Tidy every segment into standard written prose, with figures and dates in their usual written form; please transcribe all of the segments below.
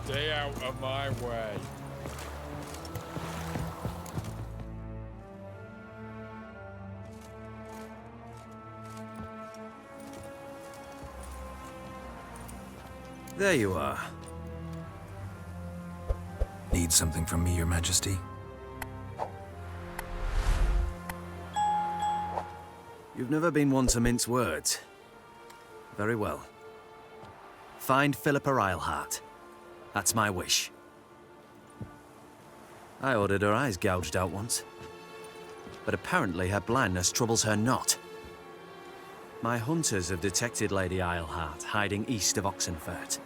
Stay out of my way. There you are. Need something from me, Your Majesty? You've never been one to mince words. Very well. Find Philippa Eilhart. That's my wish. I ordered her eyes gouged out once. But apparently her blindness troubles her not. My hunters have detected Lady Eilhart hiding east of Oxenfurt.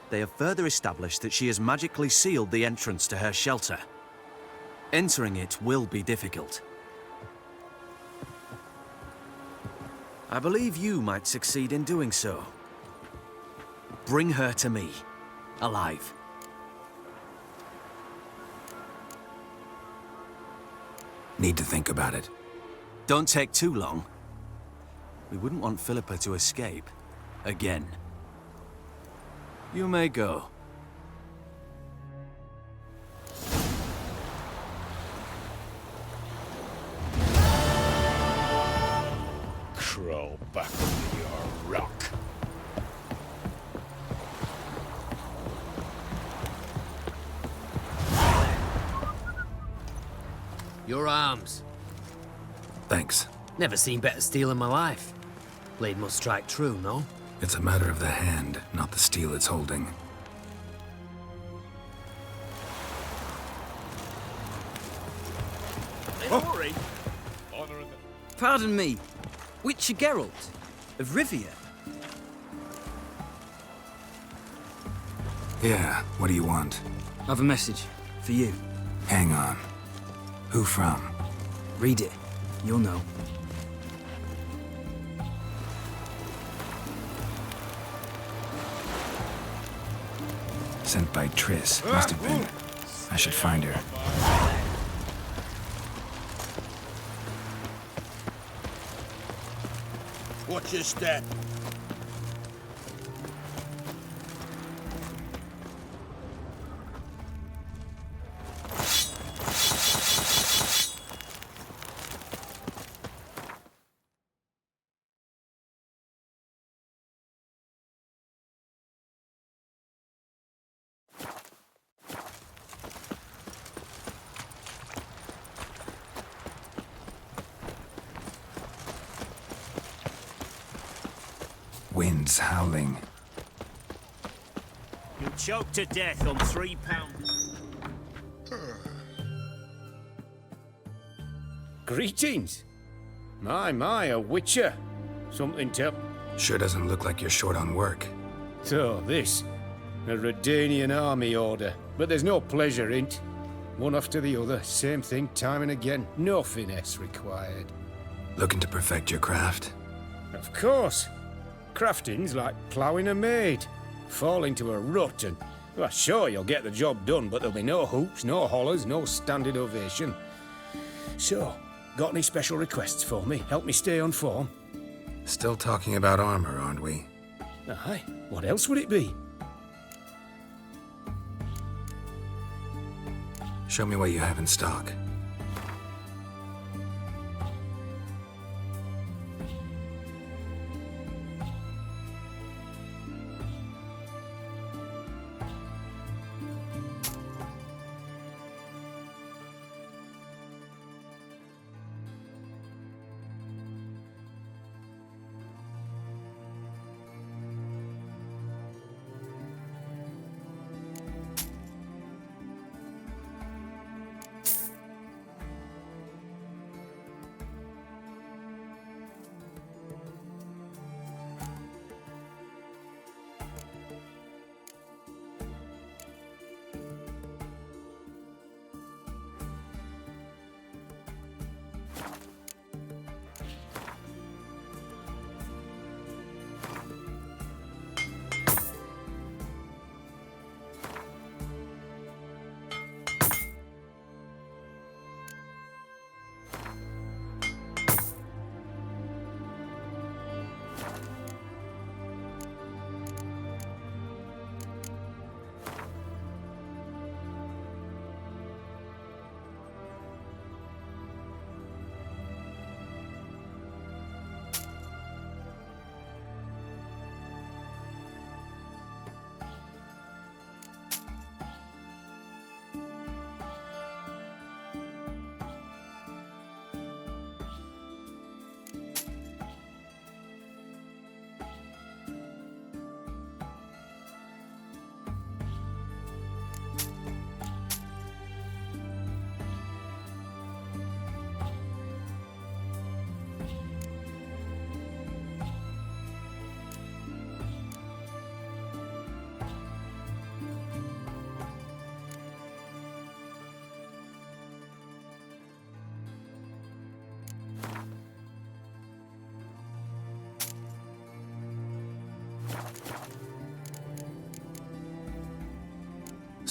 They have further established that she has magically sealed the entrance to her shelter. Entering it will be difficult. I believe you might succeed in doing so. Bring her to me, alive. Need to think about it. Don't take too long. We wouldn't want Philippa to escape. Again. You may go. Crawl back into your rock. Your arms. Thanks. Never seen better steel in my life. Blade must strike true, no? It's a matter of the hand, not the steel it's holding. Hurry! Pardon me, Witcher Geralt of Rivia. Yeah, what do you want? I've a message for you. Hang on. Who from? Read it, you'll know. Sent by Triss. Must have been. I should find her. Watch your step. Wind's howling. You'll choke to death on £3. Greetings. My, a witcher. Something to... Sure doesn't look like you're short on work. So, this. A Redanian army order. But there's no pleasure in't. One after the other, same thing time and again. No finesse required. Looking to perfect your craft? Of course. Crafting's like ploughing a maid. Fall into a rut and... Well, sure, you'll get the job done, but there'll be no hoops, no hollers, no standing ovation. So, got any special requests for me? Help me stay on form? Still talking about armor, aren't we? Aye, what else would it be? Show me what you have in stock.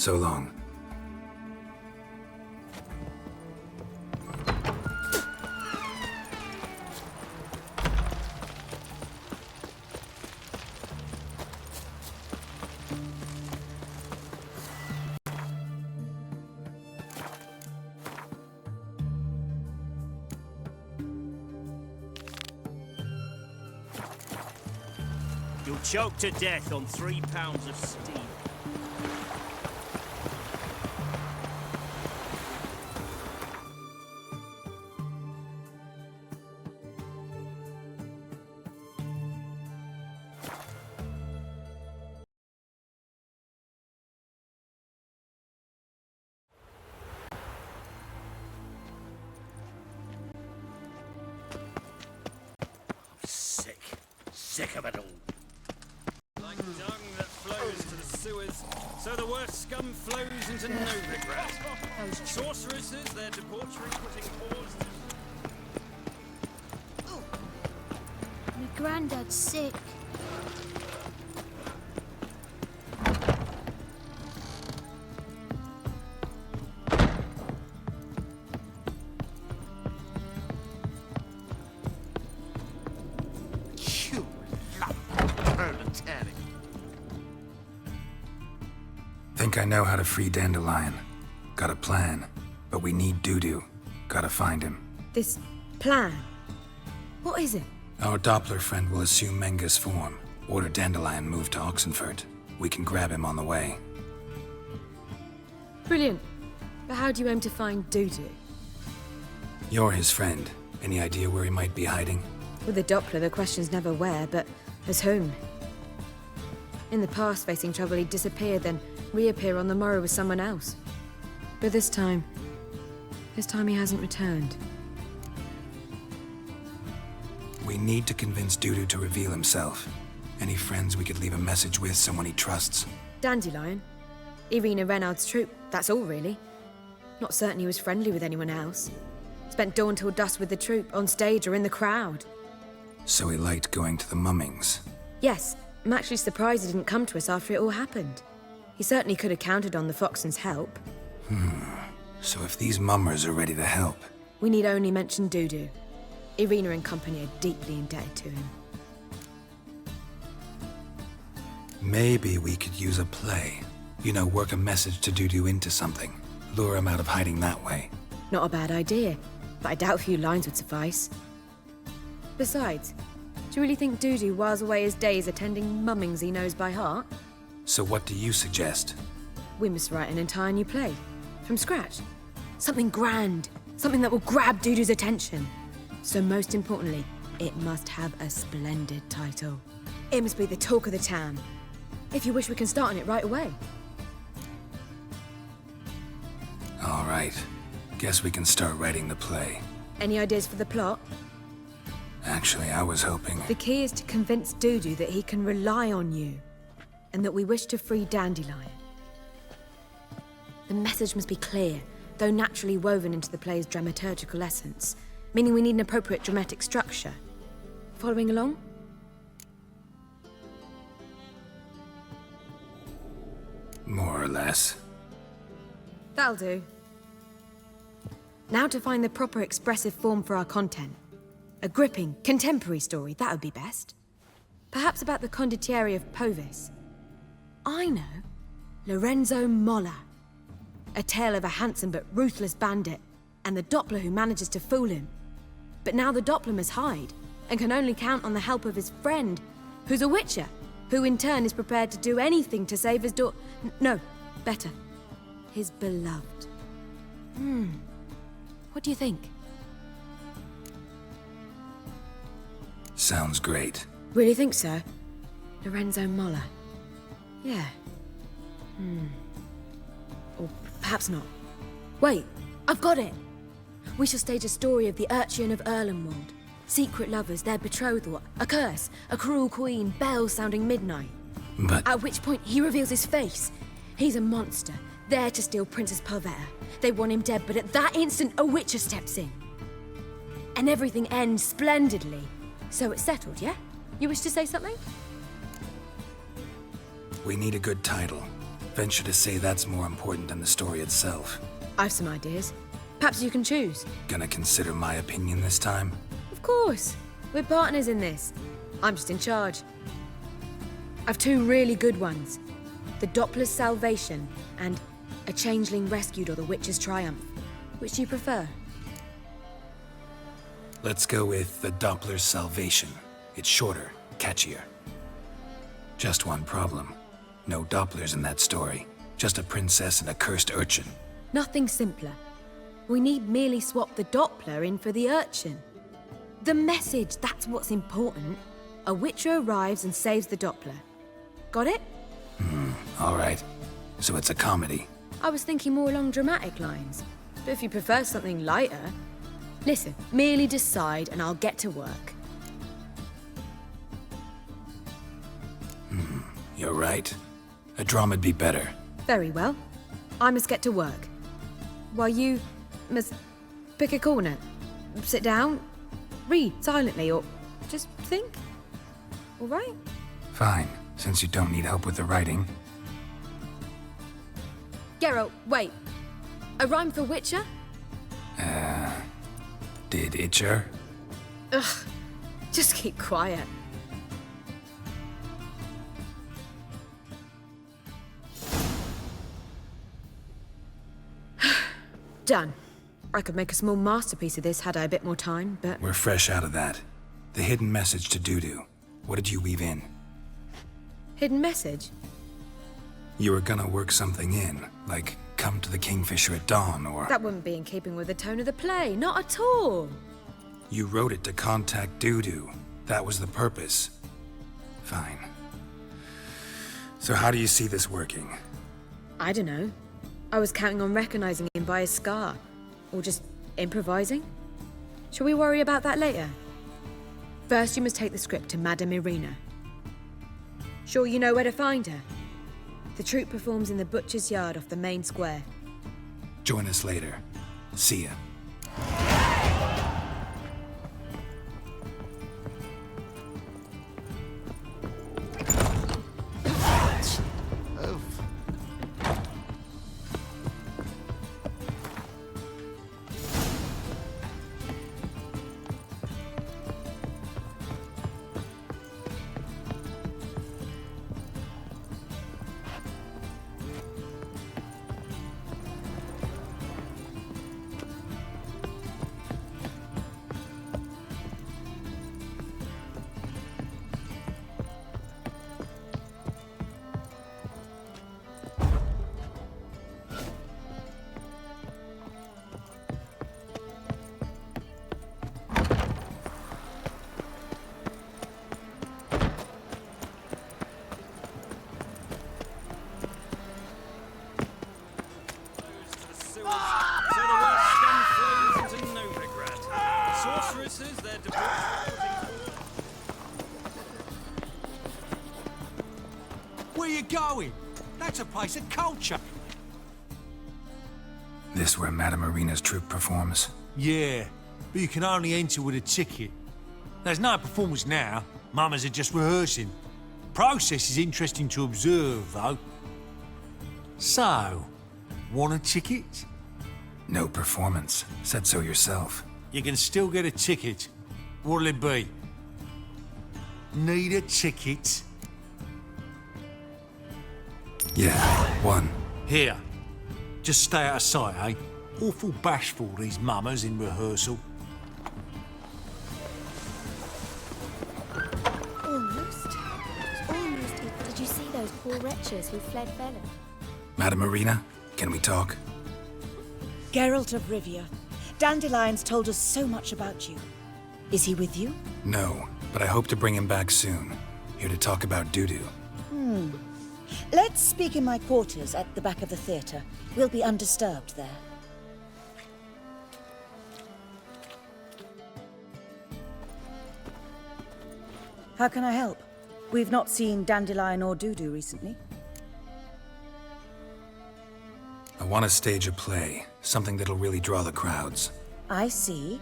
So long. You'll choke to death on 3 pounds of steam. Sick of it all. Like dung that flows to the sewers, so the worst scum flows into Novigrad. Sorceresses, their debauchery putting pause to... My granddad's sick. Think I know how to free Dandelion. Got a plan, but we need Dudu. Gotta find him. This plan? What is it? Our Doppler friend will assume Menga's form. Order Dandelion moved to Oxenfurt. We can grab him on the way. Brilliant. But how do you aim to find Dudu? You're his friend. Any idea where he might be hiding? With the Doppler, the question's never where, but as whom? In the past, facing trouble, he'd disappear, then reappear on the morrow with someone else. But this time he hasn't returned. We need to convince Dudu to reveal himself. Any friends we could leave a message with, someone he trusts? Dandelion. Irina Renard's troupe, that's all really. Not certain he was friendly with anyone else. Spent dawn till dusk with the troupe, on stage or in the crowd. So he liked going to the mummings. Yes, I'm actually surprised he didn't come to us after it all happened. He certainly could have counted on the Foxen's help. So if these mummers are ready to help... We need only mention Dudu. Irina and company are deeply indebted to him. Maybe we could use a play. You know, work a message to Dudu into something. Lure him out of hiding that way. Not a bad idea, but I doubt a few lines would suffice. Besides, do you really think Dudu whiles away his days attending mummings he knows by heart? So what do you suggest? We must write an entire new play. From scratch. Something grand. Something that will grab Dudu's attention. So most importantly, it must have a splendid title. It must be the talk of the town. If you wish, we can start on it right away. All right. Guess we can start writing the play. Any ideas for the plot? Actually, I was hoping... The key is to convince Dudu that he can rely on you, and that we wish to free Dandelion. The message must be clear, though naturally woven into the play's dramaturgical essence, meaning we need an appropriate dramatic structure. Following along? More or less. That'll do. Now to find the proper expressive form for our content. A gripping, contemporary story, that would be best. Perhaps about the condottieri of Povis. I know. Lorenzo Molla. A tale of a handsome but ruthless bandit, and the Doppler who manages to fool him. But now the Doppler must hide, and can only count on the help of his friend, who's a witcher, who in turn is prepared to do anything to save his no, better. His beloved. What do you think? Sounds great. Really think so? Lorenzo Molla. Yeah. Or perhaps not. Wait, I've got it! We shall stage a story of the Urcheon of Erlenwald. Secret lovers, their betrothal, a curse, a cruel queen, bells sounding midnight. But... At which point he reveals his face. He's a monster, there to steal Princess Pavetta. They want him dead, but at that instant a witcher steps in. And everything ends splendidly. So it's settled, yeah? You wish to say something? We need a good title. Venture to say that's more important than the story itself. I've some ideas. Perhaps you can choose. Gonna consider my opinion this time? Of course. We're partners in this. I'm just in charge. I've two really good ones. The Doppler's Salvation and A Changeling Rescued or the Witch's Triumph. Which do you prefer? Let's go with the Doppler's Salvation. It's shorter, catchier. Just one problem. No Dopplers in that story. Just a princess and a cursed urchin. Nothing simpler. We need merely swap the Doppler in for the urchin. The message, that's what's important. A witcher arrives and saves the Doppler. Got it? All right. So it's a comedy. I was thinking more along dramatic lines. But if you prefer something lighter... Listen, merely decide and I'll get to work. You're right. A drama'd be better. Very well. I must get to work. While you must pick a corner, sit down, read silently, or just think. All right? Fine, since you don't need help with the writing. Geralt, wait. A rhyme for Witcher? Did Itcher? Ugh, just keep quiet. Done. I could make a small masterpiece of this had I a bit more time, but... We're fresh out of that. The hidden message to Dudu. What did you weave in? Hidden message? You were gonna work something in, like come to the Kingfisher at dawn, or... That wouldn't be in keeping with the tone of the play, not at all. You wrote it to contact Dudu. That was the purpose. Fine. So how do you see this working? I don't know. I was counting on recognizing him by his scar. Or just improvising. Shall we worry about that later? First, you must take the script to Madame Irina. Sure you know where to find her? The troupe performs in the butcher's yard off the main square. Join us later. See ya. Where you going? That's a place of culture. This where Madame Irina's troupe performs? Yeah, but you can only enter with a ticket. There's no performance now. Mamas are just rehearsing. Process is interesting to observe, though. So, want a ticket? No performance. Said so yourself. You can still get a ticket. What'll it be? Need a ticket? Yeah, one. Here. Just stay out of sight, eh? Awful bashful, these mamas in rehearsal. Almost. Almost. Did you see those poor wretches who fled Bölüm? Madame Irina, can we talk? Geralt of Rivia. Dandelion's told us so much about you. Is he with you? No, but I hope to bring him back soon. Here to talk about Dudu. Let's speak in my quarters at the back of the theatre. We'll be undisturbed there. How can I help? We've not seen Dandelion or Dudu recently. I want to stage a play, something that'll really draw the crowds. I see.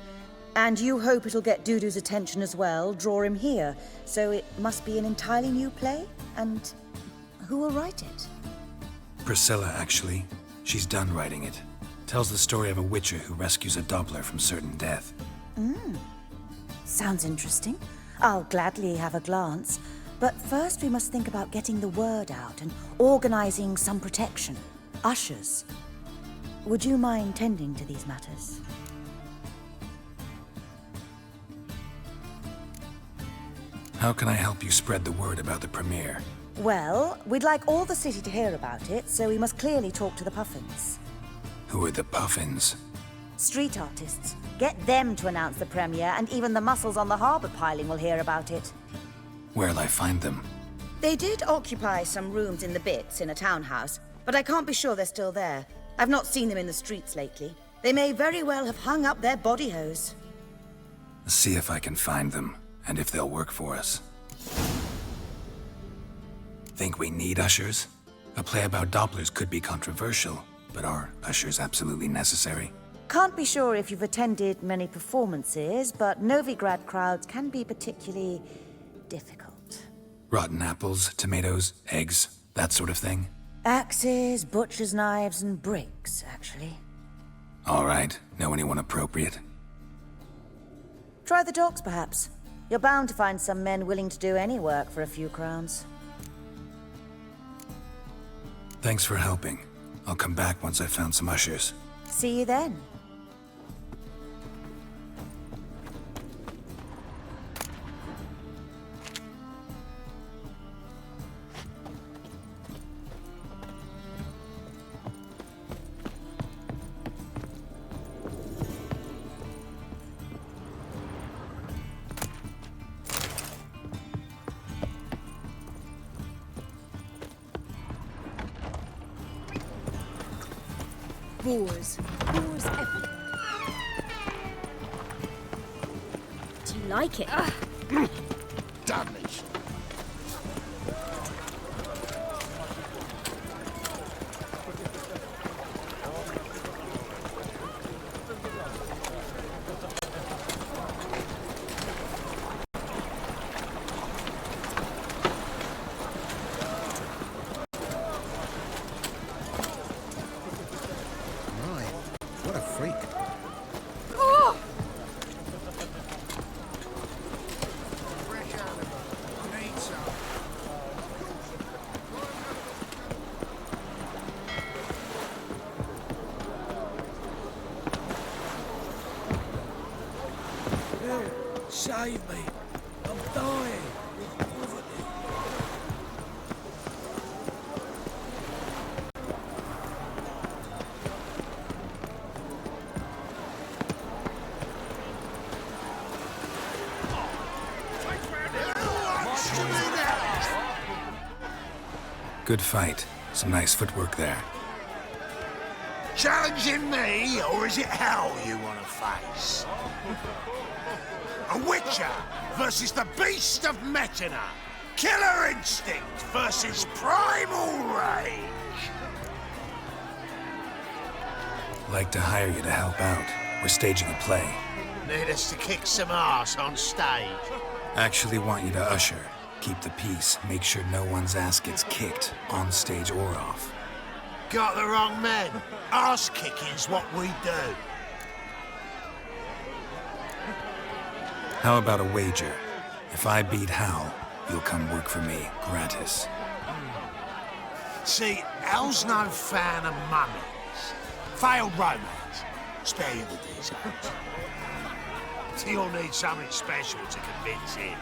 And you hope it'll get Dudu's attention as well, draw him here. So it must be an entirely new play? And who will write it? Priscilla, actually. She's done writing it. Tells the story of a witcher who rescues a Doppler from certain death. Sounds interesting. I'll gladly have a glance. But first we must think about getting the word out and organizing some protection. Ushers. Would you mind tending to these matters? How can I help you spread the word about the premiere? Well, we'd like all the city to hear about it, so we must clearly talk to the Puffins. Who are the Puffins? Street artists. Get them to announce the premiere, and even the muscles on the harbour piling will hear about it. Where'll I find them? They did occupy some rooms in the Bits in a townhouse, but I can't be sure they're still there. I've not seen them in the streets lately. They may very well have hung up their body hose. See if I can find them, and if they'll work for us. Think we need ushers? A play about Dopplers could be controversial, but are ushers absolutely necessary? Can't be sure if you've attended many performances, but Novigrad crowds can be particularly difficult. Rotten apples, tomatoes, eggs, that sort of thing? Axes, butcher's knives, and bricks, actually. All right. Know anyone appropriate? Try the docks, perhaps. You're bound to find some men willing to do any work for a few crowns. Thanks for helping. I'll come back once I've found some ushers. See you then. Boars. Boars everywhere. Do you like it? Damage. What a freak. Save me. I'm dying. Good fight. Some nice footwork there. Challenging me, or is it hell you want to face? A witcher versus the beast of Metina. Killer instinct versus primal rage. Like to hire you to help out. We're staging a play. Need us to kick some ass on stage. Actually want you to usher. Keep the peace. Make sure no one's ass gets kicked, on stage or off. Got the wrong men. Ass kicking's what we do. How about a wager? If I beat Hal, you'll come work for me, gratis. See, Hal's no fan of mummies. Failed romance. Spare you the details. You'll need something special to convince him.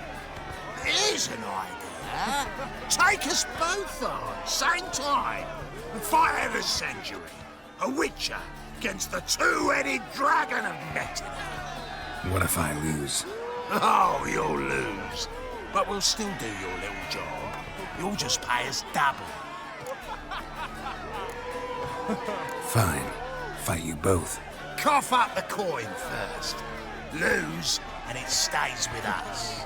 Here's an idea. Take us both on, same time. Fight of the century. A witcher against the two-headed dragon of Metina. What if I lose? Oh, you'll lose. But we'll still do your little job. You'll just pay us double. Fine. Fight you both. Cough up the coin first. Lose, and it stays with us.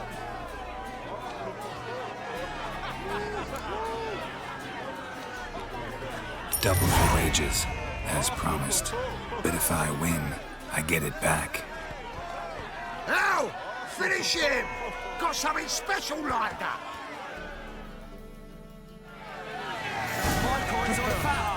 Double your wages, as promised. But if I win, I get it back. Now, finish him! Got something special lined up. My coin's on the fat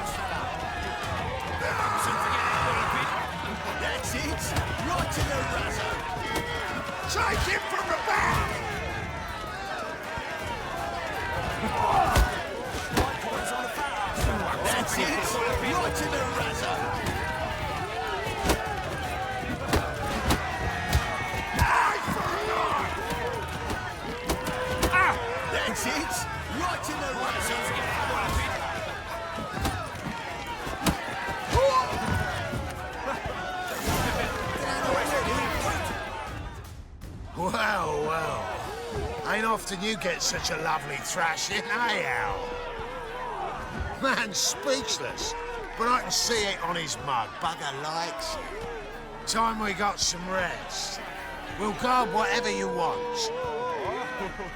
Right in the razor! That's it! Right in the razor! Well, well. Ain't often you get such a lovely thrashing, eh, Al? Man's speechless, but I can see it on his mug. Bugger likes it. Time we got some rest. We'll guard whatever you want.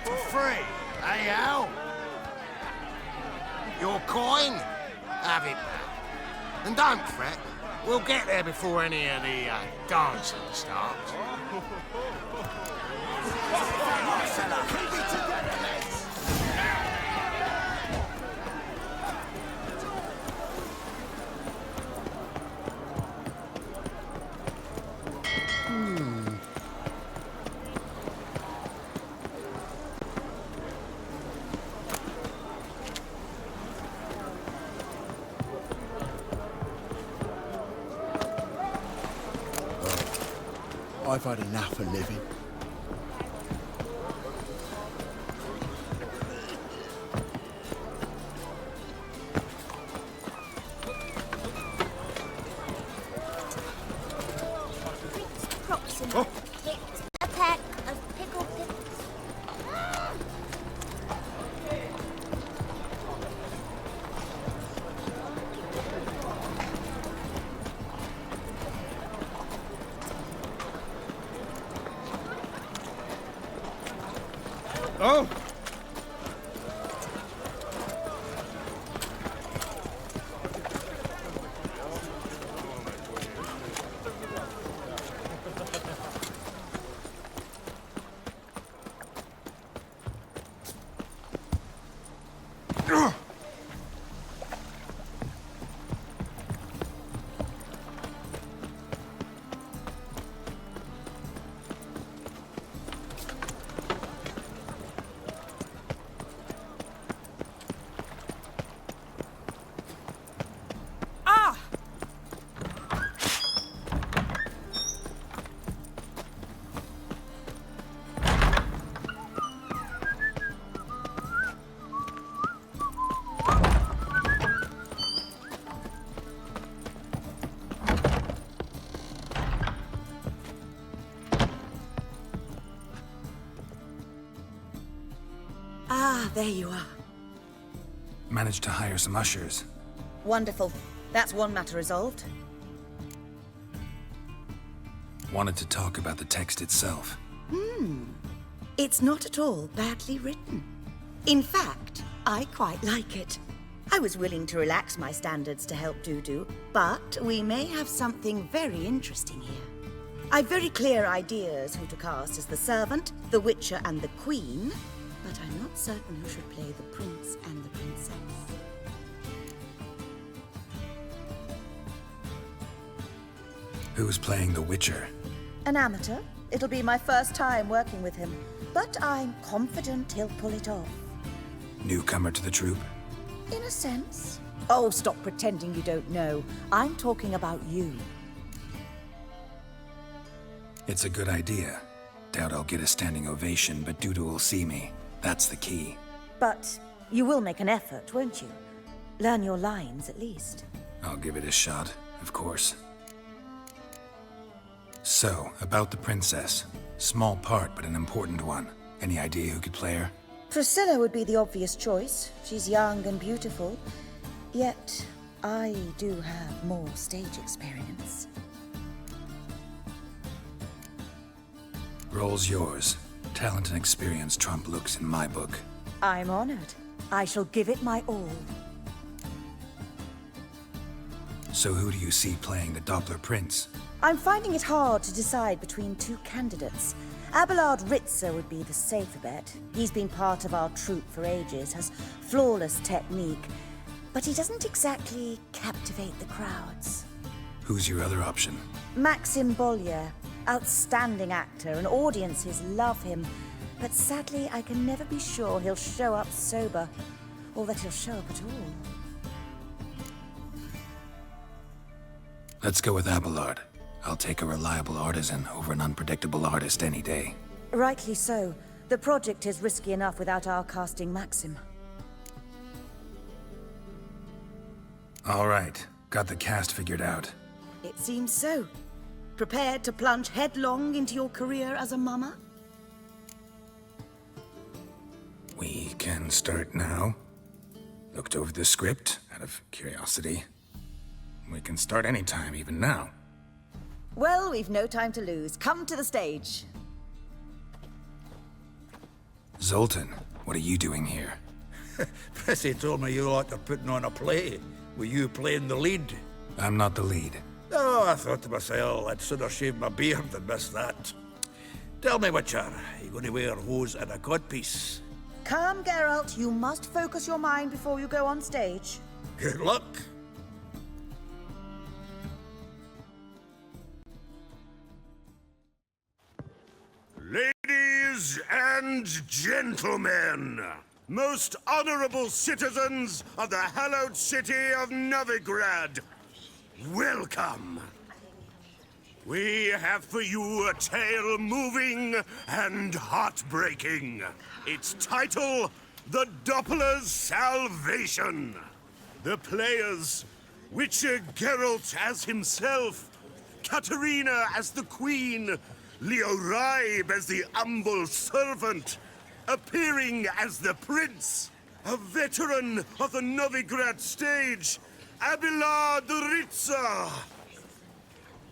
For free, eh, Al? Your coin? Have it back. And don't fret, we'll get there before any of the dancing starts. I've had enough of living. Approximate. It's a pack of pickled pickles. Oh! Ah, there you are. Managed to hire some ushers. Wonderful. That's one matter resolved. Wanted to talk about the text itself. It's not at all badly written. In fact, I quite like it. I was willing to relax my standards to help Dudu, but we may have something very interesting here. I've very clear ideas who to cast as the servant, the witcher, and the queen, but I'm not certain who should play the prince and the princess. Who's playing the Witcher? An amateur. It'll be my first time working with him, but I'm confident he'll pull it off. Newcomer to the troupe? In a sense. Oh, stop pretending you don't know. I'm talking about you. It's a good idea. Doubt I'll get a standing ovation, but Dudu will see me. That's the key. But you will make an effort, won't you? Learn your lines, at least. I'll give it a shot, of course. So, about the princess. Small part, but an important one. Any idea who could play her? Priscilla would be the obvious choice. She's young and beautiful. Yet, I do have more stage experience. Role's yours. Talent and experience trump looks in my book. I'm honored. I shall give it my all. So who do you see playing the Doppler Prince? I'm finding it hard to decide between two candidates. Abelard Ritzer would be the safer bet. He's been part of our troupe for ages, has flawless technique, but he doesn't exactly captivate the crowds. Who's your other option? Maxim Bollier, outstanding actor, and audiences love him. But sadly, I can never be sure he'll show up sober, or that he'll show up at all. Let's go with Abelard. I'll take a reliable artisan over an unpredictable artist any day. Rightly so. The project is risky enough without our casting Maxim. All right, got the cast figured out. It seems so. Prepared to plunge headlong into your career as a mama? We can start now. Looked over the script out of curiosity. We can start anytime, even now. Well, we've no time to lose. Come to the stage. Zoltan, what are you doing here? Prissy told me you lot are putting on a play. Were you playing the lead? I'm not the lead. Oh, I thought to myself, I'd sooner shave my beard than miss that. Tell me, Witcher, are you going to wear hose and a codpiece? Calm, Geralt. You must focus your mind before you go on stage. Good luck. Ladies and gentlemen, most honorable citizens of the hallowed city of Novigrad, welcome. We have for you a tale moving and heartbreaking. Its title, The Doppler's Salvation. The players, Witcher Geralt as himself, Katarina as the Queen, Leo Raib as the humble servant, appearing as the Prince, a veteran of the Novigrad stage, Abelard Ritza.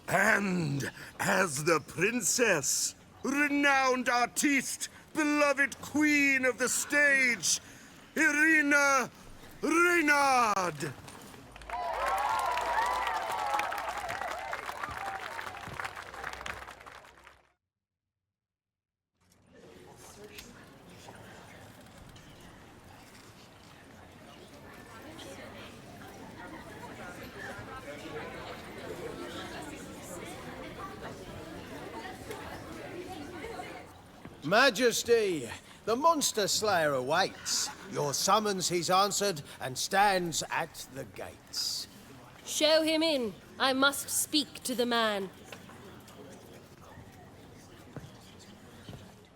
And as the Princess, renowned artiste, beloved Queen of the stage, Irina Reynard. Majesty, the monster slayer awaits. Your summons he's answered and stands at the gates. Show him in. I must speak to the man.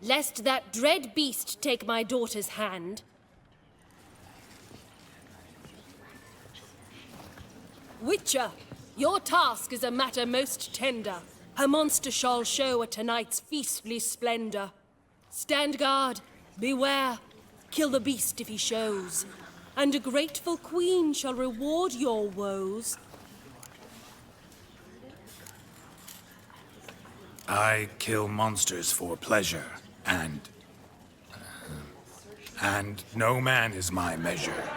Lest that dread beast take my daughter's hand. Witcher, your task is a matter most tender. Her monster shall show at tonight's feastly splendor. Stand guard, beware, kill the beast if he shows, and a grateful queen shall reward your woes. I kill monsters for pleasure, and no man is my measure.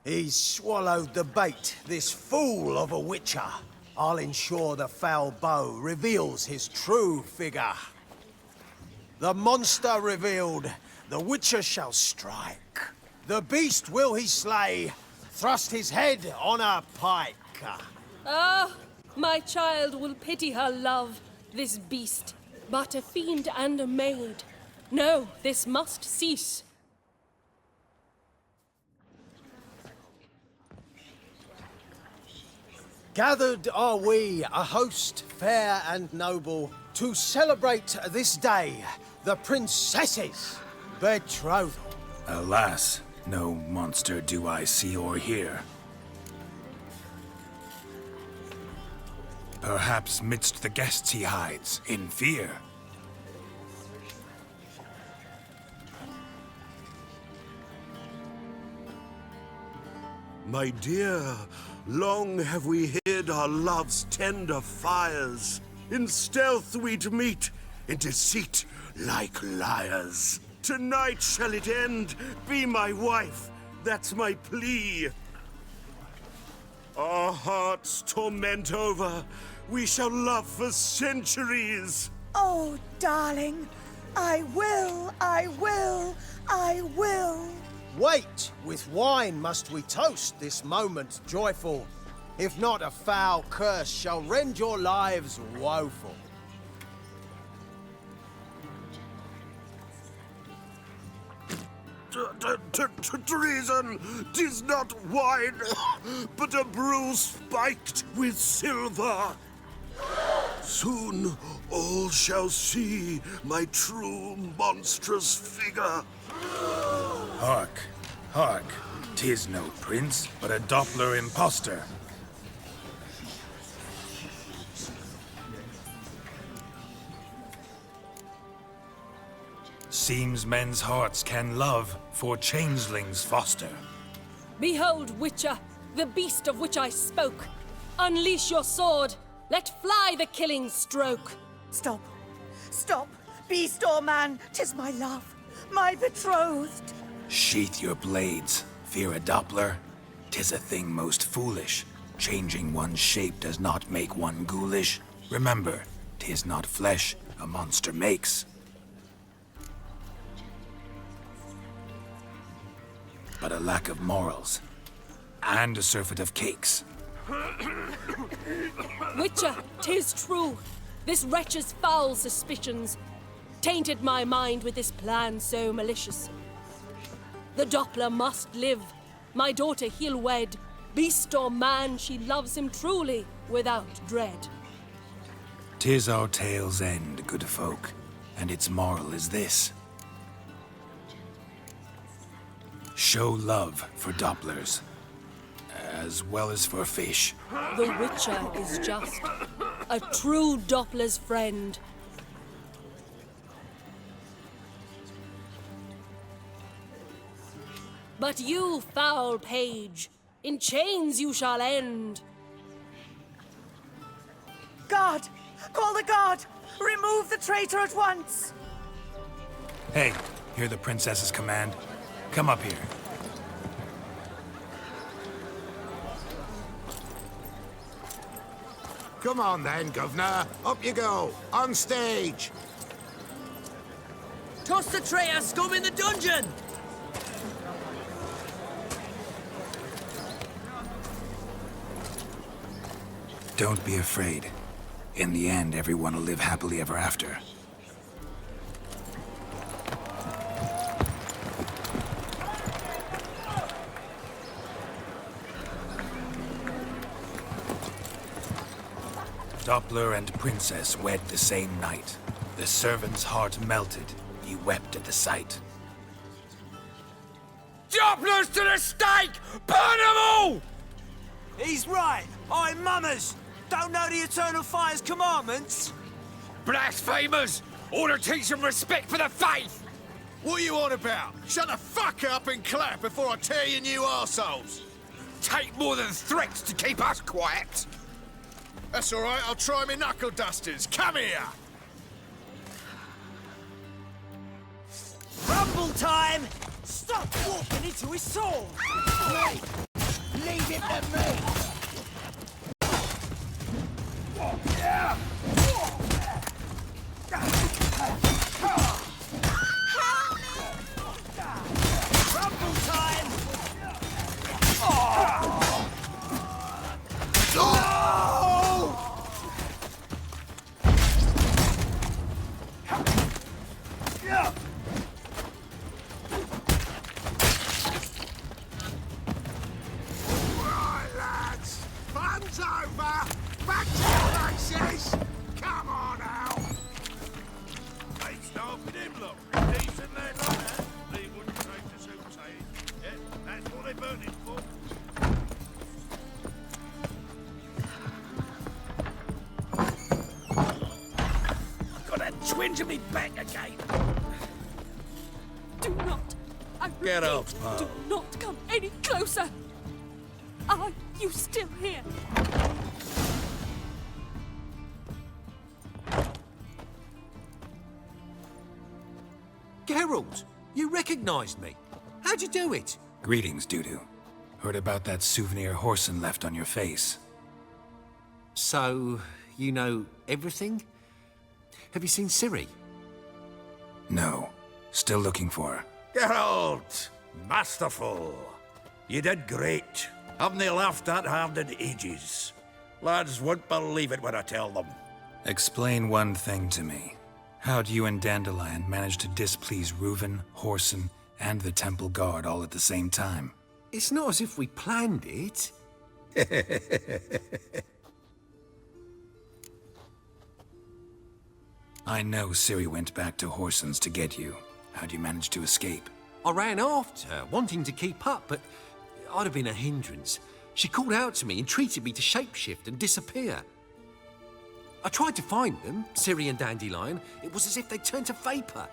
He's swallowed the bait, this fool of a witcher. I'll ensure the foul bow reveals his true figure. The monster revealed, the witcher shall strike. The beast will he slay, thrust his head on a pike. Ah, my child will pity her love, this beast, but a fiend and a maid. No, this must cease. Gathered are we, a host fair and noble, to celebrate this day, the princess's betrothal. Alas, no monster do I see or hear. Perhaps midst the guests he hides, in fear. My dear, long have we hid our love's tender fires. In stealth we'd meet, in deceit like liars. Tonight shall it end, be my wife, that's my plea. Our hearts torment over, we shall love for centuries. Oh, darling, I will, I will, I will. Wait, with wine must we toast this moment joyful. If not, a foul curse shall rend your lives woeful. Treason! 'Tis not wine, but a brew spiked with silver. Soon all shall see my true monstrous figure. Hark, hark. 'Tis no prince, but a Doppler impostor. Seems men's hearts can love, for changelings foster. Behold, Witcher, the beast of which I spoke. Unleash your sword. Let fly the killing stroke. Stop. Stop. Beast or man, 'tis my love, my betrothed. Sheath your blades. Fear a Doppler? 'Tis a thing most foolish. Changing one's shape does not make one ghoulish. Remember, 'tis not flesh a monster makes, but a lack of morals, and a surfeit of cakes. Witcher, 'tis true. This wretch's foul suspicions tainted my mind with this plan so malicious. The Doppler must live. My daughter he'll wed. Beast or man, she loves him truly, without dread. 'Tis our tale's end, good folk, and its moral is this. Show love for Dopplers, as well as for fish. The Witcher is just a true Doppler's friend. But you, foul page, in chains you shall end. Guard! Call the guard! Remove the traitor at once! Hey, hear the princess's command? Come up here. Come on then, Governor. Up you go. On stage. Toss the traitor scum in the dungeon! Don't be afraid. In the end, everyone will live happily ever after. Doppler and princess wed the same night. The servant's heart melted. He wept at the sight. Dopplers to the stake! Burn them all! He's right. I'm mummers. Don't know the Eternal Fire's commandments? Blasphemers! Order teach them respect for the faith! What are you on about? Shut the fuck up and clap before I tear you new arseholes. Take more than threats to keep us quiet! That's all right, I'll try my knuckle dusters. Come here! Rumble time! Stop walking into his soul! Leave it to me! Rumble time! Right, lads. Fun's over. Back to your places. Come on now. Hey, stop with him, look. Decent lad like that. They wouldn't take the suit saying. Yeah, that's what they burn it for. Got a twinge of me back again. Do not, I Get repeat, up, pal. do not come any closer. Are you still here? Geralt, you recognized me. How'd you do it? Greetings, Dudu. Heard about that souvenir Horson left on your face. So, you know everything? Have you seen Ciri? No. Still looking for her. Geralt! Masterful! You did great. Haven't they laughed that hard in ages? Lads won't believe it when I tell them. Explain one thing to me. How'd you and Dandelion manage to displease Reuven, Horson, and the temple guard all at the same time. It's not as if we planned it. I know Ciri went back to Horson's to get you. How'd you manage to escape? I ran after her, wanting to keep up, but I'd have been a hindrance. She called out to me, entreated me to shapeshift and disappear. I tried to find them, Ciri and Dandelion. It was as if they'd turned to vapour.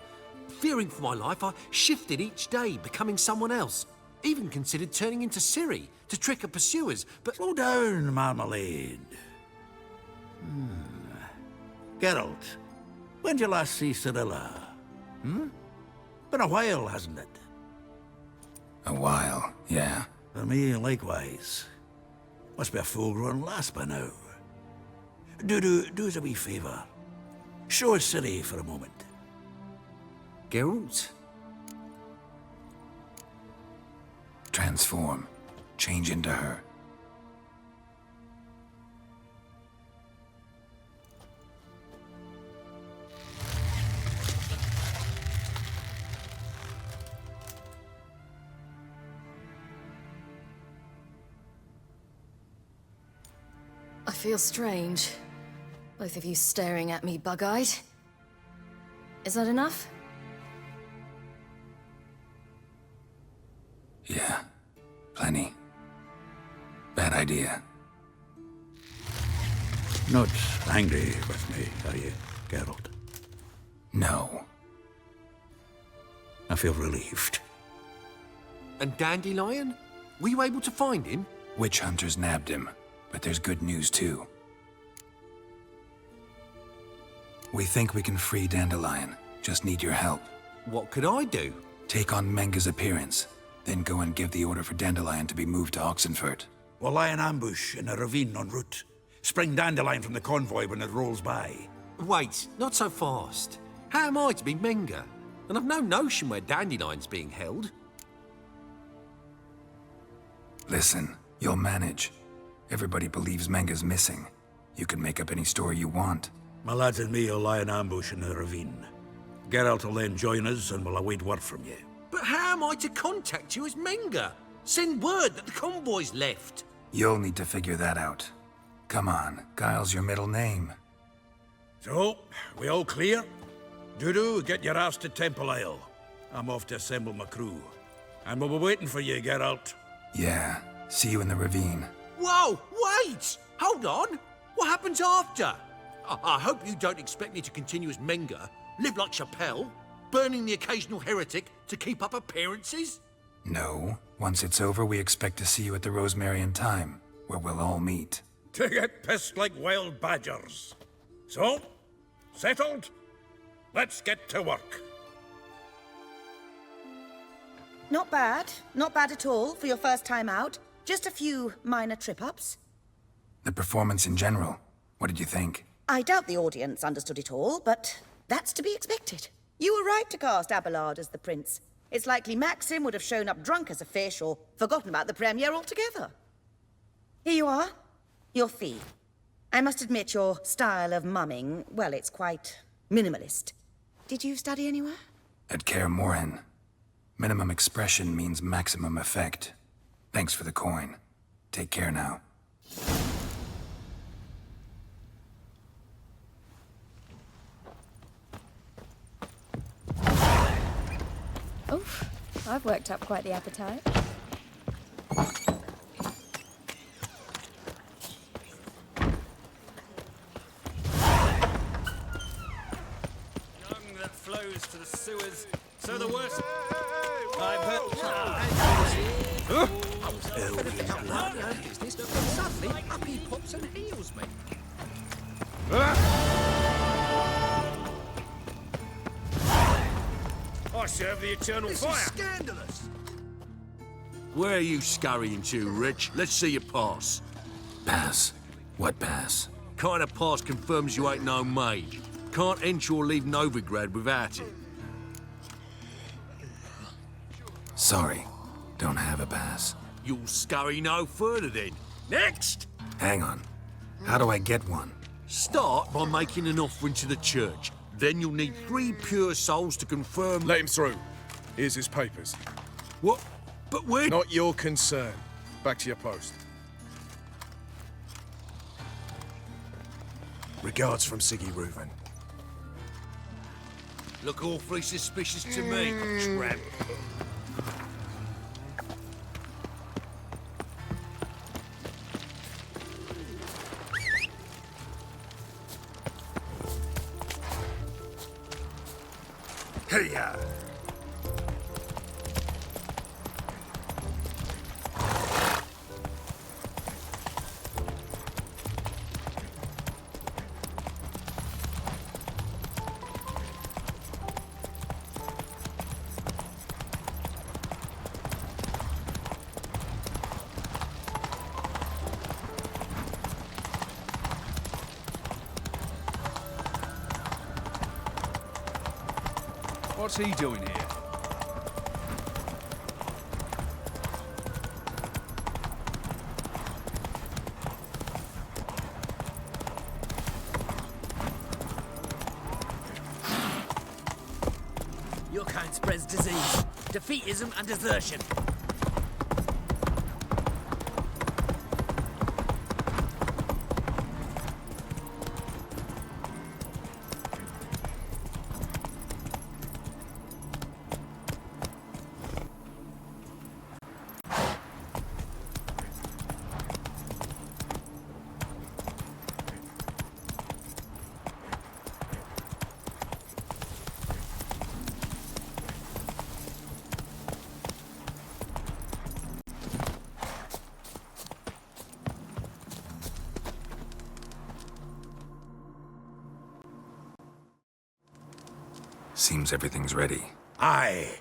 Fearing for my life, I shifted each day, becoming someone else. Even considered turning into Ciri to trick her pursuers, but... Slow down, Marmalade. Geralt, when did you last see Cirilla? Been a while, hasn't it? A while, yeah. For me, likewise. Must be a full-grown lass by now. Do us a wee favour. Show us Ciri for a moment. Geralt? Transform. Change into her. I feel strange. Both of you staring at me bug-eyed. Is that enough? Yeah. Plenty. Bad idea. Not angry with me, are you, Geralt? No. I feel relieved. And Dandelion? Were you able to find him? Witch hunters nabbed him, but there's good news too. We think we can free Dandelion. Just need your help. What could I do? Take on Menga's appearance, then go and give the order for Dandelion to be moved to Oxenfurt. We'll lie in ambush in a ravine en route. Spring Dandelion from the convoy when it rolls by. Wait, not so fast. How am I to be Menga? And I've no notion where Dandelion's being held. Listen, you'll manage. Everybody believes Menga's missing. You can make up any story you want. My lads and me will lie in ambush in the ravine. Geralt will then join us and we'll await word from you. But how am I to contact you as Menga? Send word that the convoy's left. You'll need to figure that out. Come on, Guile's your middle name. So, we all clear? Dudu, get your ass to Temple Isle. I'm off to assemble my crew. And we'll be waiting for you, Geralt. Yeah, see you in the ravine. Whoa, wait! Hold on! What happens after? I hope you don't expect me to continue as Menga, live like Chappelle, burning the occasional heretic to keep up appearances? No. Once it's over, we expect to see you at the Rosemary in Time, where we'll all meet. To get pissed like wild badgers. So, settled? Let's get to work. Not bad. Not bad at all for your first time out. Just a few minor trip-ups. The performance in general, what did you think? I doubt the audience understood it all, but that's to be expected. You were right to cast Abelard as the prince. It's likely Maxim would have shown up drunk as a fish or forgotten about the premiere altogether. Here you are. Your fee. I must admit your style of mumming, well, it's quite minimalist. Did you study anywhere? At Kaer Morhen. Minimum expression means maximum effect. Thanks for the coin. Take care now. Oof, I've worked up quite the appetite. Young that flows to the sewers, so the worst... I've heard... Suddenly, up he pops and heals me. I serve the eternal fire. This is scandalous. Where are you scurrying to, Rich? Let's see your pass. Pass? What pass? Kind of pass confirms you ain't no mage. Can't enter or leave Novigrad without it. Sorry, don't have a pass. You'll scurry no further then. Next! Hang on. How do I get one? Start by making an offering to the church. Then you'll need 3 pure souls to confirm... Let him through. Here's his papers. What? But where? Not your concern. Back to your post. Regards from Siggy Reuven. Look awfully suspicious to me, tramp. Hey-ya! What's he doing here? Your kind spreads disease, defeatism and desertion. Seems everything's ready. Aye.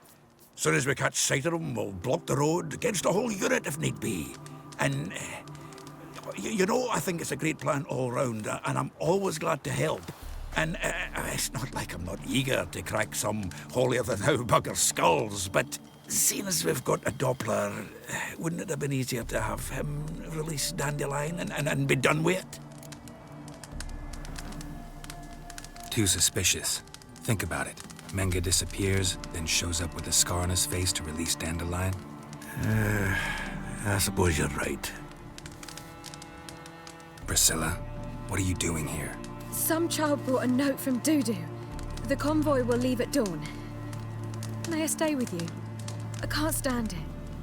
Soon as we catch sight of them, we'll block the road against the whole unit if need be. And, you know, I think it's a great plan all round, and I'm always glad to help. And it's not like I'm not eager to crack some holier-than-thou bugger skulls, but seeing as we've got a Doppler, wouldn't it have been easier to have him release Dandelion and be done with it? Too suspicious. Think about it. Menga disappears, then shows up with a scar on his face to release Dandelion. I suppose you're right. Priscilla, what are you doing here? Some child brought a note from Dudu. The convoy will leave at dawn. May I stay with you? I can't stand it.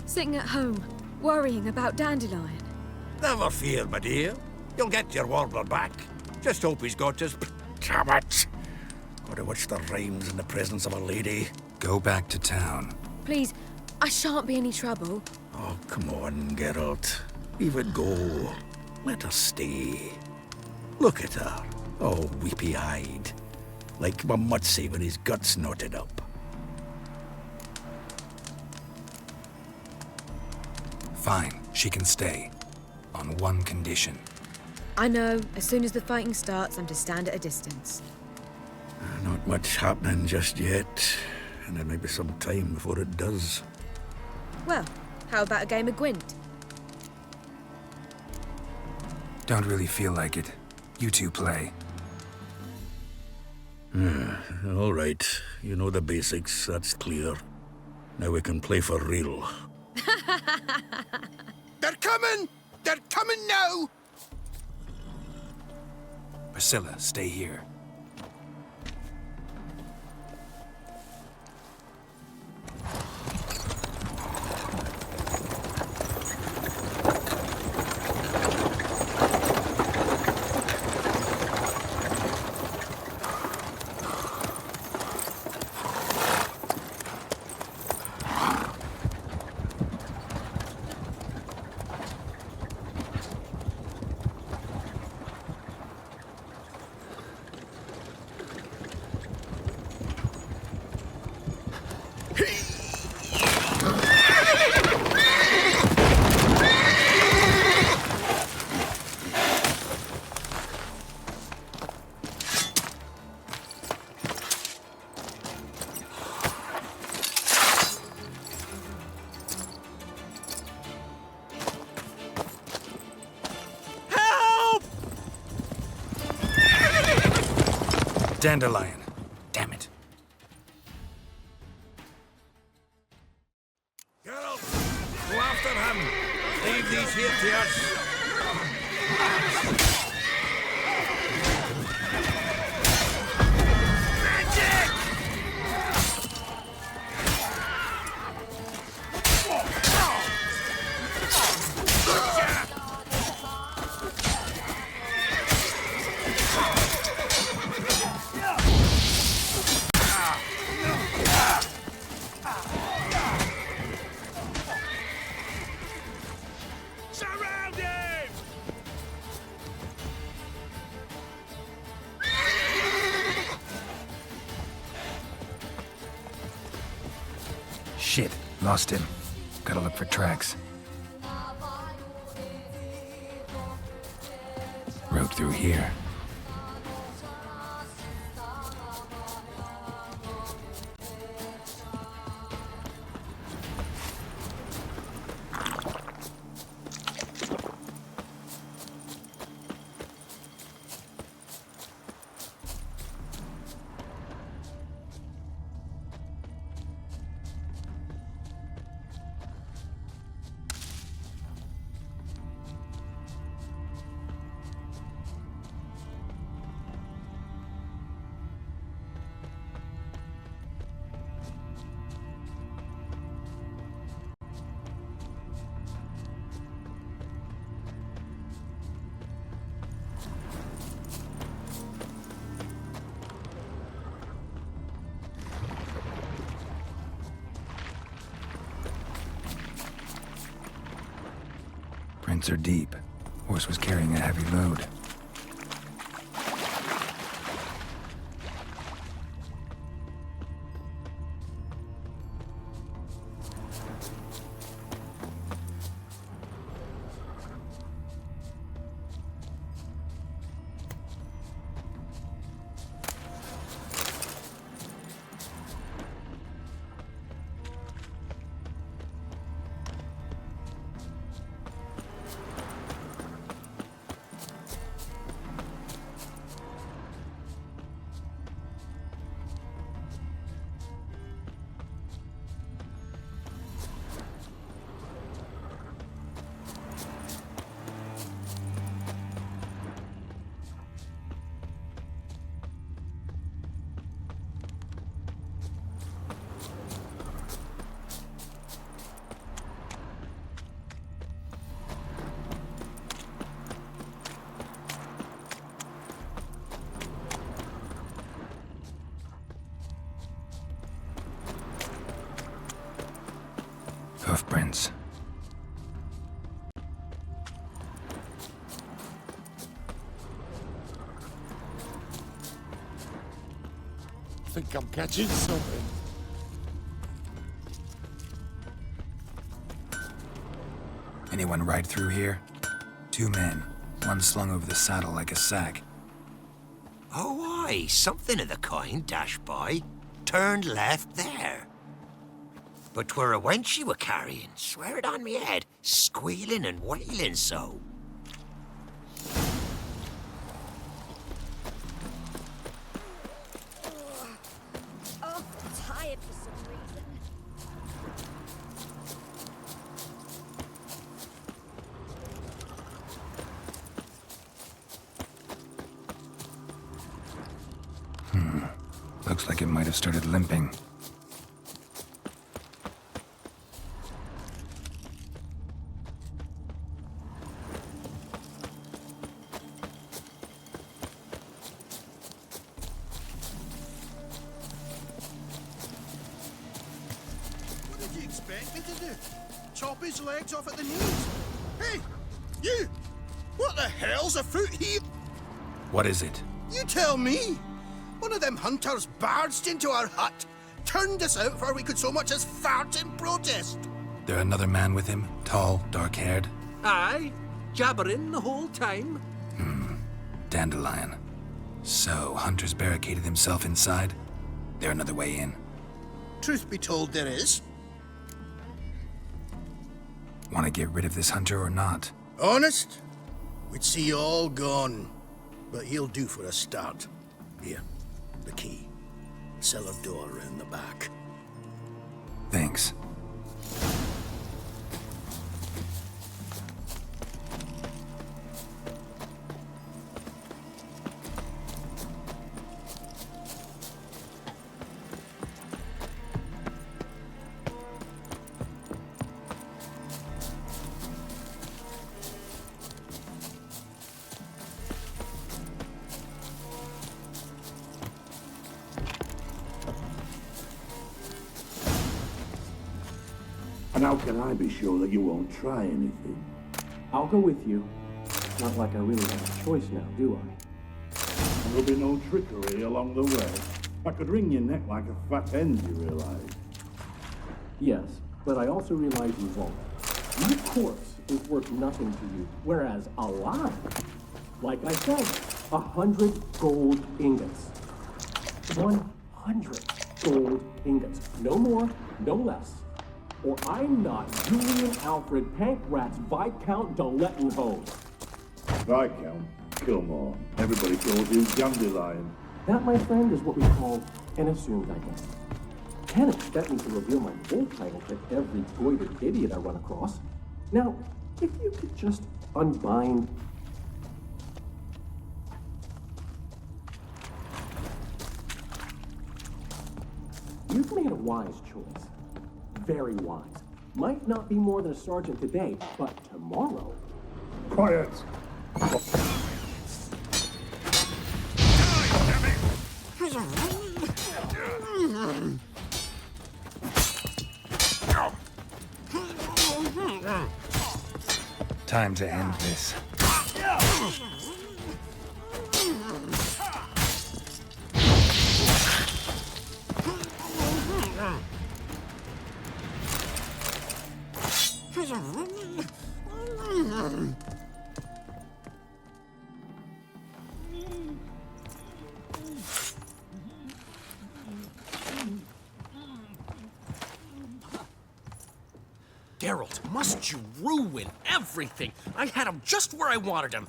Sitting at home, worrying about Dandelion. Never fear, my dear. You'll get your warbler back. Just hope he's got his... Damn it! Gotta watch the rhymes in the presence of a lady. Go back to town. Please, I shan't be any trouble. Oh, come on, Geralt. Leave it go. Let her stay. Look at her, all weepy-eyed. Like my Mutsy with his guts knotted up. Fine, she can stay. On one condition. I know, as soon as the fighting starts, I'm to stand at a distance. Not much happening just yet, and there may be some time before it does. Well, how about a game of Gwent? Don't really feel like it. You two play. All right. You know the basics, that's clear. Now we can play for real. They're coming! They're coming now! Priscilla, stay here. Dandelion. Damn it. him. Leave these here to us. Magic! Surround him! Shit, lost him. Gotta look for tracks. Road through here. Prints are deep. Horse was carrying a heavy load. Hoofprints. I think I'm catching something. Anyone ride through here? 2 men. One slung over the saddle like a sack. Oh, aye, something of the kind dashed by. Turned left there. But 'twere a wench you were carrying, swear it on me head, squealing and wailing so. Oh, tired for some reason. Looks like it might have started limping. What did you expect me to do? Chop his legs off at the knees? Hey, you! What the hell's afoot here? What is it? You tell me! One of them hunters barged into our hut, turned us out before we could so much as fart in protest. There another man with him? Tall, dark-haired? Aye, jabbering the whole time. Dandelion. So, Hunter's barricaded himself inside? There another way in? Truth be told, there is. Want to get rid of this Hunter or not? Honest? We'd see you all gone. But he'll do for a start. Here, the key. Cellar door around the back. Thanks. And how can I be sure that you won't try anything? I'll go with you. It's not like I really have a choice now, do I? There'll be no trickery along the way. I could wring your neck like a fat hen, you realize? Yes, but I also realize you won't. My corpse is worth nothing to you, whereas alive, like I said, 100 gold ingots. 100 gold ingots. No more, no less. Or I'm not Julian Alfred Pankratz Viscount de Lettenhove. Viscount? Kilmore. Everybody calls you Dandelion. That, my friend, is what we call an assumed identity. Can't expect me to reveal my full title to every goited idiot I run across. Now, if you could just unbind... You've made a wise choice. Very wise. Might not be more than a sergeant today, but tomorrow... Quiet! Time to end this. Geralt, must you ruin everything? I had him just where I wanted him.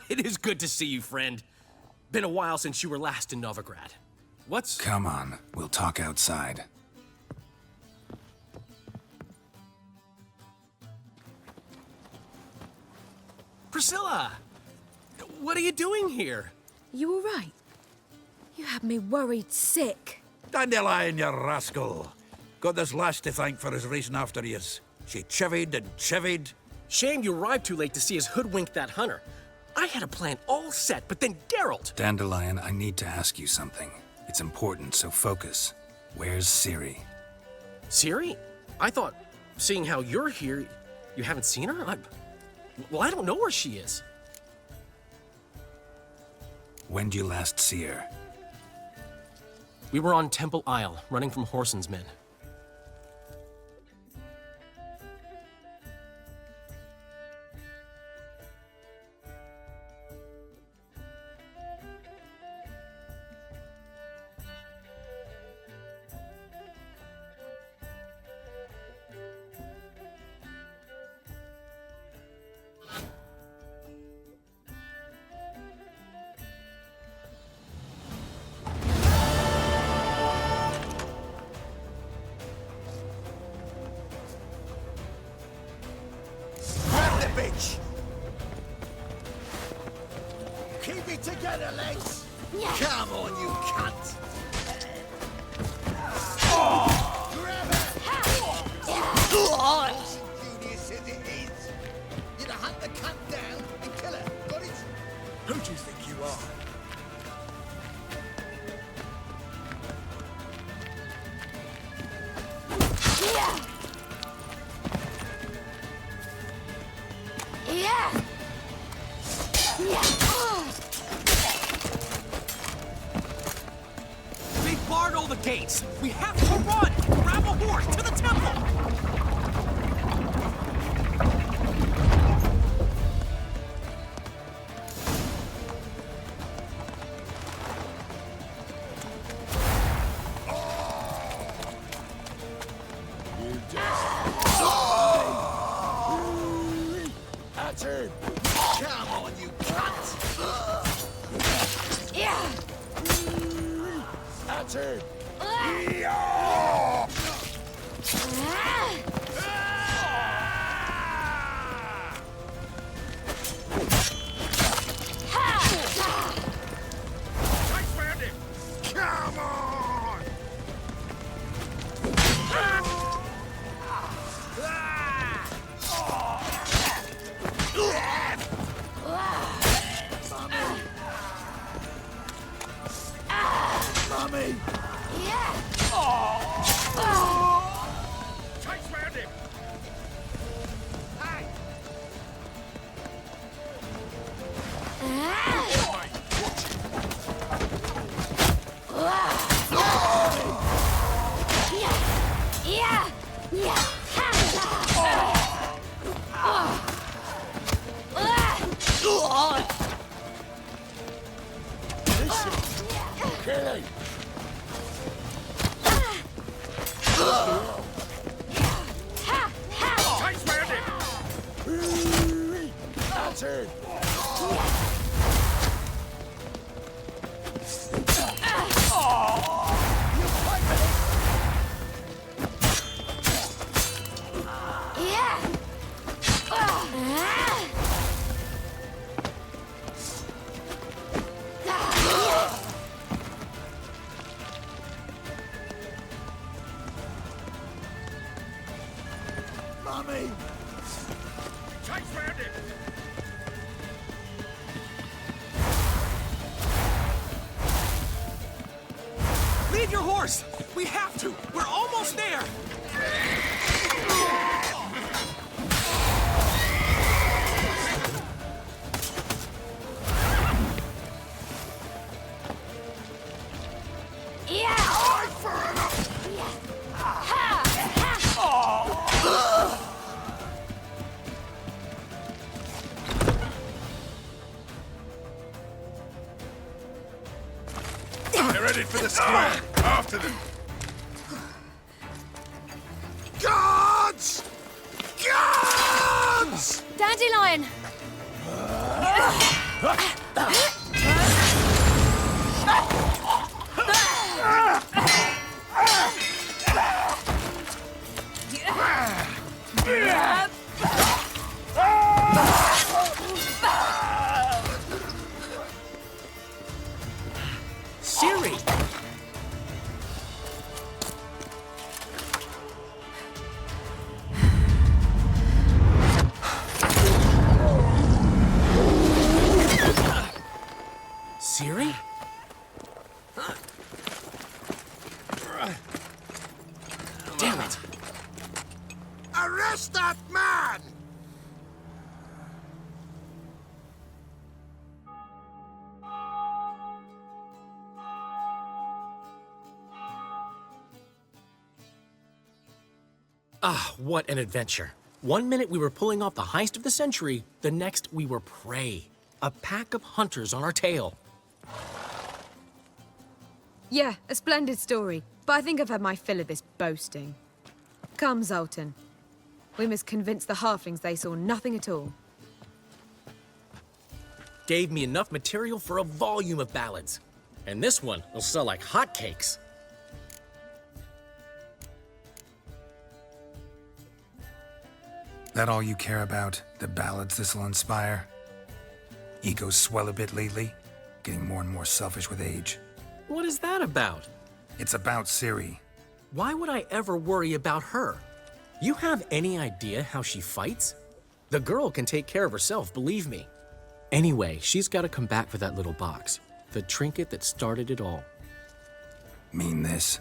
It is good to see you, friend. Been a while since you were last in Novigrad. What's... Come on, we'll talk outside. Priscilla! What are you doing here? You all right? You had me worried sick. Dandelion, you rascal. Got this lass to thank for his racing after yous. She chivied and chivied. Shame you arrived too late to see us hoodwink that hunter. I had a plan all set, but then Geralt... Dandelion, I need to ask you something. It's important, so focus. Where's Ciri? Ciri? I thought, seeing how you're here, you haven't seen her? Well, I don't know where she is. When did you last see her? We were on Temple Isle, running from Whoreson's men. Bitch! Keep it together, legs! Come on, you cunt! Grab it! Julius as it is. You'd hunt the cunt down and kill her, got it? Who do you think you are? They barred all the gates. We have to run! Grab a horse to the temple! Come on, you cunt! That's it! Come on! Mommy! Yeah! That's it. Mummy! Chase round it! Leave your horse! We have to! We're almost there! They're headed for the square. After them. Guards! Guards! Dandelion! Siri! Siri? Damn it! Arrest that man! Ah, what an adventure. 1 minute we were pulling off the heist of the century, the next we were prey. A pack of hunters on our tail. Yeah, a splendid story, but I think I've had my fill of this boasting. Come, Zoltan. We must convince the halflings they saw nothing at all. Gave me enough material for a volume of ballads. And this one will sell like hotcakes. That all you care about? The ballads this'll inspire? Egos swell a bit lately, getting more and more selfish with age. What is that about? It's about Ciri. Why would I ever worry about her? You have any idea how she fights? The girl can take care of herself, believe me. Anyway, she's got to come back for that little box. The trinket that started it all. Mean this?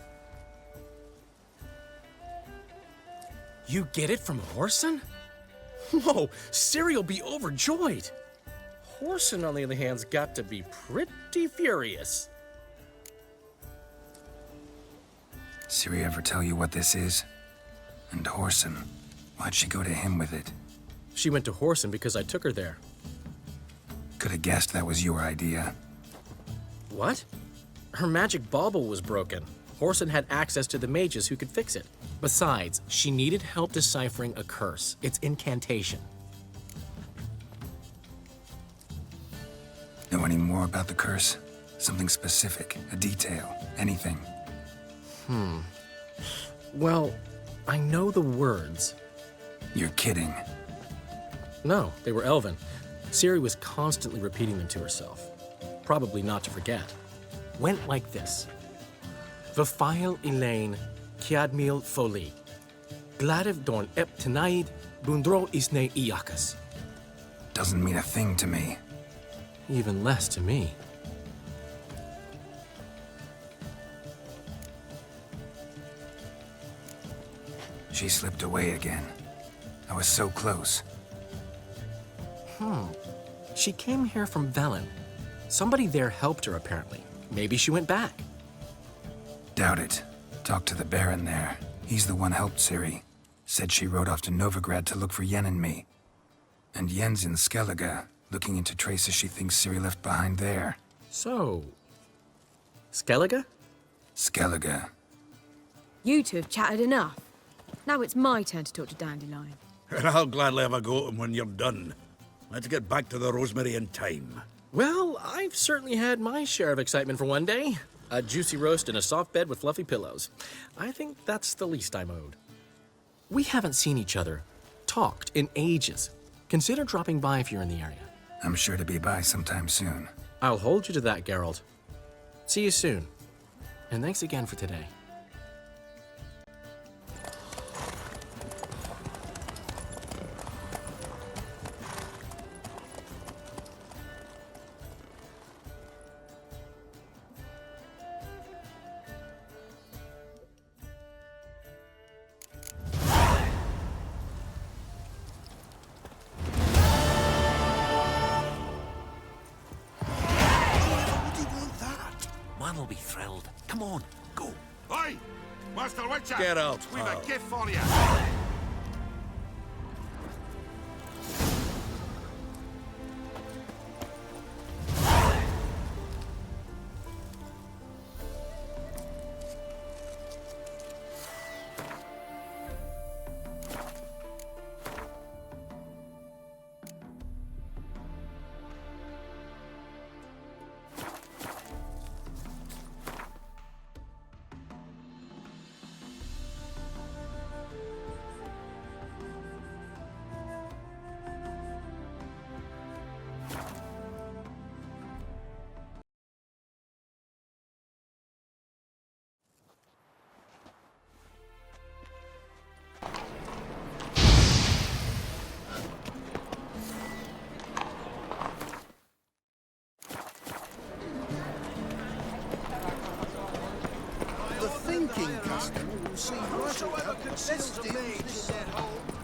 You get it from Whoreson? Whoa, Ciri'll be overjoyed. Whoreson, on the other hand's got to be pretty furious. Ciri ever tell you what this is? And Whoreson, why'd she go to him with it? She went to Whoreson because I took her there. Could have guessed that was your idea. What? Her magic bauble was broken. Whoreson had access to the mages who could fix it. Besides, she needed help deciphering a curse. Its incantation. Know any more about the curse? Something specific, a detail, anything? Well, I know the words. You're kidding. No, they were Elven. Ciri was constantly repeating them to herself. Probably not to forget. Went like this. Vafail Elaine, Kiadmil Foli. Gladev Dorn Ep Tenaid, Bundro Isne Iakas. Doesn't mean a thing to me. Even less to me. She slipped away again. I was so close. She came here from Velen. Somebody there helped her, apparently. Maybe she went back. Doubt it. Talked to the Baron there. He's the one helped Ciri. Said she rode off to Novigrad to look for Yen and me. And Yen's in Skellige, looking into traces she thinks Ciri left behind there. So... Skellige? Skellige. You two have chatted enough. Now it's my turn to talk to Dandelion. And I'll gladly have a go at him when you're done. Let's get back to the rosemary in time. Well, I've certainly had my share of excitement for one day. A juicy roast in a soft bed with fluffy pillows. I think that's the least I'm owed. We haven't seen each other, talked in ages. Consider dropping by if you're in the area. I'm sure to be by sometime soon. I'll hold you to that, Geralt. See you soon. And thanks again for today. Man will be thrilled. Come on, go. Hey! Master Witcher! Get out, We've pal. a gift for you. The thinking customer will see logic consistent in their whole